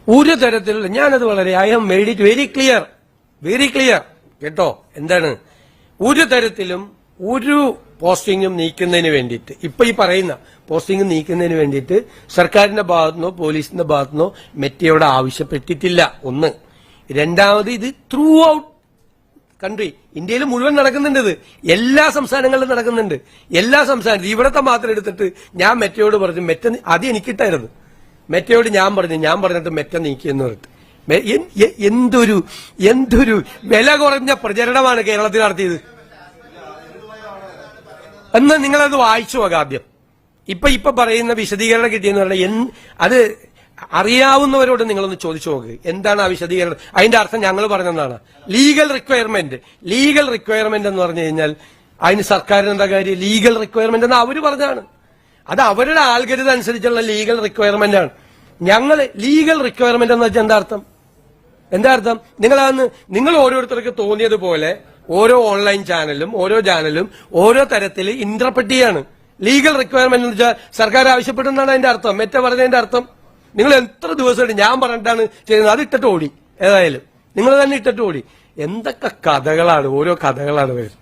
ഒരു തരത്തിലുള്ള ഞാനത് വളരെ I have made it very clear കേട്ടോ. എന്താണ് ഒരു തരത്തിലും ഒരു പോസ്റ്റിംഗും നീക്കുന്നതിന് വേണ്ടിയിട്ട് ഇപ്പൊ ഈ പറയുന്ന പോസ്റ്റിംഗ് നീക്കുന്നതിന് വേണ്ടിയിട്ട് സർക്കാരിന്റെ ഭാഗത്തുനിന്നോ പോലീസിന്റെ ഭാഗത്തുനിന്നോ മെറ്റയോട് ആവശ്യപ്പെട്ടിട്ടില്ല. ഒന്ന്. രണ്ടാമത് ഇത് ത്രൂ ഔട്ട് കൺട്രി ഇന്ത്യയിൽ മുഴുവൻ നടക്കുന്നുണ്ട്. ഇത് എല്ലാ സംസ്ഥാനങ്ങളിലും നടക്കുന്നുണ്ട്. എല്ലാ സംസ്ഥാനത്തും ഇവിടത്തെ മാത്രം എടുത്തിട്ട് ഞാൻ മെറ്റയോട് പറഞ്ഞു മെറ്റ അത് എനിക്കിട്ടായിരുന്നു. മെറ്റയോട് ഞാൻ പറഞ്ഞിട്ട് മെറ്റ നീക്കിയെന്ന് പറഞ്ഞിട്ട് എന്തൊരു വില കുറഞ്ഞ പ്രചരണമാണ് കേരളത്തിൽ നടത്തിയത് എന്ന് നിങ്ങളത് വായിച്ചു നോക്കാം ആദ്യം. ഇപ്പൊ പറയുന്ന വിശദീകരണം കിട്ടിയെന്ന് പറഞ്ഞാൽ അത് അറിയാവുന്നവരോട് നിങ്ങളൊന്ന് ചോദിച്ചു നോക്ക്. എന്താണ് ആ വിശദീകരണം? അതിന്റെ അർത്ഥം ഞങ്ങൾ പറഞ്ഞതാണ് ലീഗൽ റിക്വയർമെന്റ് എന്ന് പറഞ്ഞു കഴിഞ്ഞാൽ അതിന് സർക്കാരിന് എന്താ കാര്യം? ലീഗൽ റിക്വയർമെന്റ് എന്ന് അവര് പറഞ്ഞാണ്. അത് അവരുടെ ആൾഗരിത അനുസരിച്ചുള്ള ലീഗൽ റിക്വയർമെന്റ് ആണ്. ഞങ്ങള് ലീഗൽ റിക്വയർമെന്റ് എന്ന് വെച്ചാൽ എന്താ അർത്ഥം? നിങ്ങൾ ഓരോരുത്തർക്ക് തോന്നിയതുപോലെ ഓരോ ഓൺലൈൻ ചാനലും ഓരോ തരത്തിൽ ഇന്റർപ്രറ്റ് ചെയ്യാണ്. ലീഗൽ റിക്വയർമെന്റ് എന്ന് വെച്ചാൽ സർക്കാർ ആവശ്യപ്പെട്ടെന്നാണ് അതിന്റെ അർത്ഥം. മെറ്റ പറഞ്ഞതിന്റെ അർത്ഥം നിങ്ങൾ എത്ര ദിവസമായിട്ട് ഞാൻ പറഞ്ഞിട്ടാണ് ചെയ്യുന്നത്? അത് ഇട്ടിട്ട് ഓടി. ഏതായാലും നിങ്ങൾ തന്നെ ഇട്ടിട്ട് ഓടി. എന്തൊക്കെ കഥകളാണ്, ഓരോ കഥകളാണ് വരുന്നത്.